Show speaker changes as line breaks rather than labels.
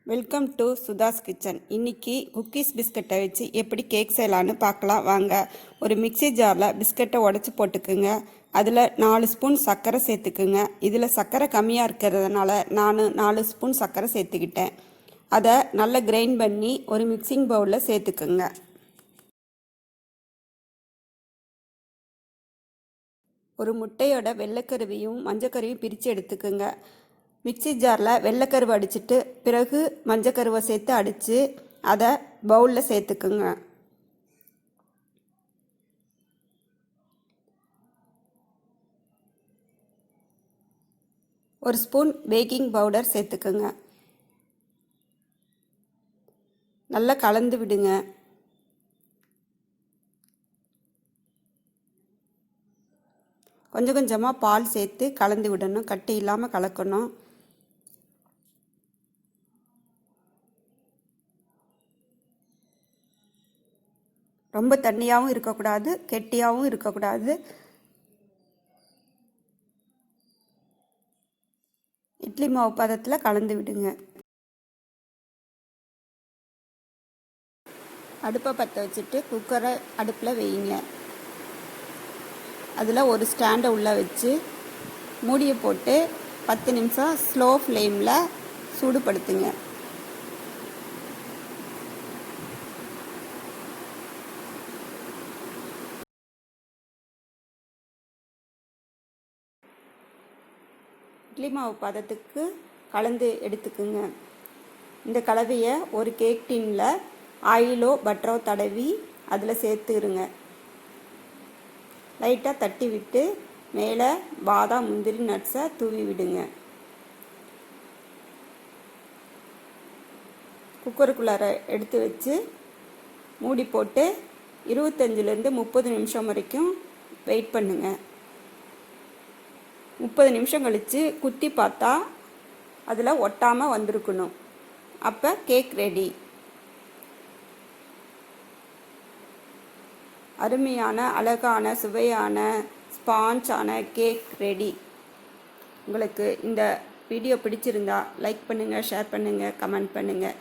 Welcome to Sudha's kitchen. இன்றைக்கி cookies பிஸ்கட்டை வச்சு எப்படி கேக் செய்யலான்னு பார்க்கலாம் வாங்க. ஒரு மிக்சி ஜாரில் பிஸ்கட்டை உடச்சி போட்டுக்குங்க. அதில் 4 ஸ்பூன் சர்க்கரை சேர்த்துக்குங்க. இதில் சர்க்கரை கம்மியாக இருக்கிறதுனால நான் 4 ஸ்பூன் சர்க்கரை சேர்த்துக்கிட்டேன். அதை நல்லா கிரைண்ட் பண்ணி ஒரு மிக்சிங் பவுலில் சேர்த்துக்குங்க. ஒரு முட்டையோட வெள்ளைக்கருவையும் மஞ்சக்கருவையும் பிரித்து எடுத்துக்குங்க. மிக்சி ஜாரில் வெள்ளைக்கருவை அடிச்சுட்டு பிறகு மஞ்சக்கருவை சேர்த்து அடித்து அதை பவுலில் சேர்த்துக்குங்க. ஒரு ஸ்பூன் பேக்கிங் பவுடர் சேர்த்துக்குங்க. நல்லா கலந்து விடுங்க. கொஞ்சம் கொஞ்சமாக பால் சேர்த்து கலந்து விடணும். கட்டி இல்லாமல் கலக்கணும். ரொம்ப தண்ணியாகவும் இருக்கக்கூடாது, கெட்டியாகவும் இருக்கக்கூடாது. இட்லி மாவு பதத்தில் கலந்து விடுங்க. அடுப்பை பற்ற வச்சுட்டு குக்கரை அடுப்பில் வையுங்க. அதில் ஒரு ஸ்டாண்டை உள்ளே வச்சு மூடியை போட்டு 10 நிமிஷம் ஸ்லோ ஃப்ளேமில் சூடுபடுத்துங்க. இட்லி மாவு பதத்துக்கு கலந்து எடுத்துக்குங்க. இந்த கலவையை ஒரு கேக் டின்னில் ஆயிலோ பட்டரோ தடவி அதில் சேர்த்துருங்க. லைட்டாக தட்டி விட்டு மேலே பாதாம் முந்திரி நட்ஸை தூவி விடுங்க. குக்கருக்குள்ளார எடுத்து வச்சு மூடி போட்டு 25லேருந்து 30 நிமிஷம் வரைக்கும் வெயிட் பண்ணுங்க. 30 நிமிஷம் கழித்து குத்தி பார்த்தா அதில் ஒட்டாமல் வந்திருக்கணும். அப்போ கேக் ரெடி. அருமையான அழகான சுவையான ஸ்பாஞ்சான கேக் ரெடி. உங்களுக்கு இந்த வீடியோ பிடிச்சிருந்தா லைக் பண்ணுங்கள், ஷேர் பண்ணுங்கள், கமெண்ட் பண்ணுங்கள்.